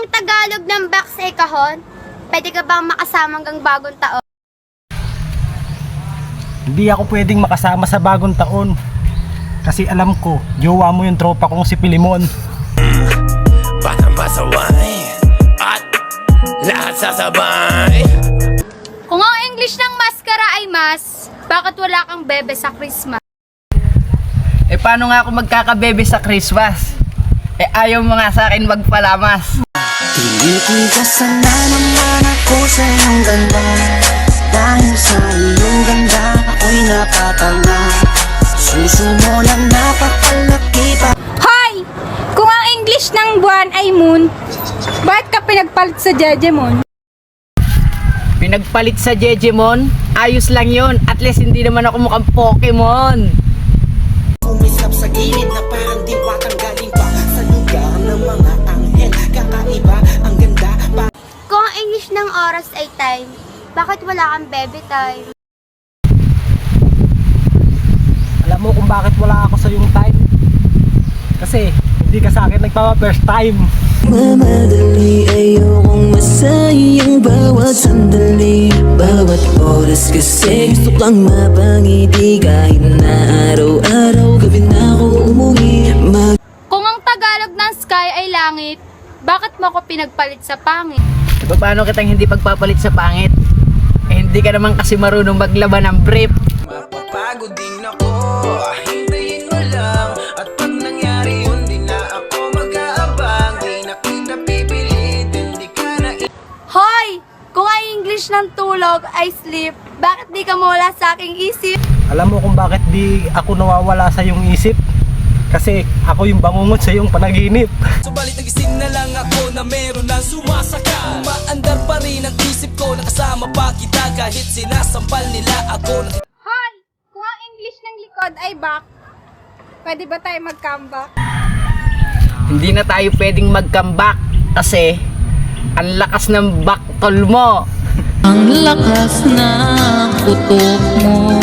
ang Tagalog ng box ay kahon, pwede ka bang makasama hanggang bagong taon? Hindi ako pwedeng makasama sa bagong taon. Kasi alam ko, jowa mo yung tropa kong si Pilimon. Batang pasaway at lahat sasabay. Kung ang English ng maskara ay mas, bakit wala kang bebe sa Christmas? Eh paano nga ako magkakabebe sa Christmas? Eh ayaw mo nga sa akin magpalamas. Tinikita sana naman ako sa iyong ganda. Dahil sa iyong ganda ako'y napatanga. Suso mo lang napakalaki pa. Hoy! Kung ang English ng buwan ay moon, bakit ka pinagpalit sa Jejemon? Pinagpalit sa Jejemon? Ayos lang yon. At least hindi naman ako mukhang Pokemon. Kumislap sa gilid na parang diwatang galing pa sa lugar ng mga anghel. Kakaiba ang ganda pa. Kung ang English ng oras ay time, bakit wala kang bebe time? Alam mo kung bakit wala ako sa yung time? Kasi hindi ka sa akin nagpapa-first time. Mamadali ayokong masayang bawat sandali. Bawat oras kasi gusto kang mapangiti. Kahit na araw-araw gabi na ako umuwi. Kung ang Tagalog ng sky ay langit, bakit mo ako pinagpalit sa pangit? E paano kitang hindi pagpapalit sa pangit? Eh hindi ka naman kasi marunong maglaban ng brief. Mapapagod din ako, hintayin mo lang. At pag nangyari yun, di na ako mag-aabang. Di na kita pipilit, hindi ka na Hoy! Kung ang English ng tulog ay sleep, bakit di ka mawala sa aking isip? Alam mo kung bakit di ako nawawala sa yung isip? Kasi ako yung bangungot sa yung panaginip. Subalit nagising na lang ako na meron ng sumasaka. Maandar pa rin ang isip ko, nakasama pa kita kahit sinasampal nila ako. Hoy! Kung ang English ng likod ay back, pwede ba tayo mag-comeback? Hindi na tayo pwedeng mag-comeback kasi ang lakas ng baktol mo. Ang lakas ng putok mo.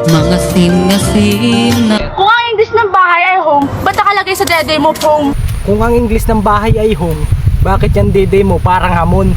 Mga singasin na Kung ang English ng bahay ay home, ba't nakalagay sa dede mo home? Kung ang English ng bahay ay home, bakit yan dede mo parang hamon?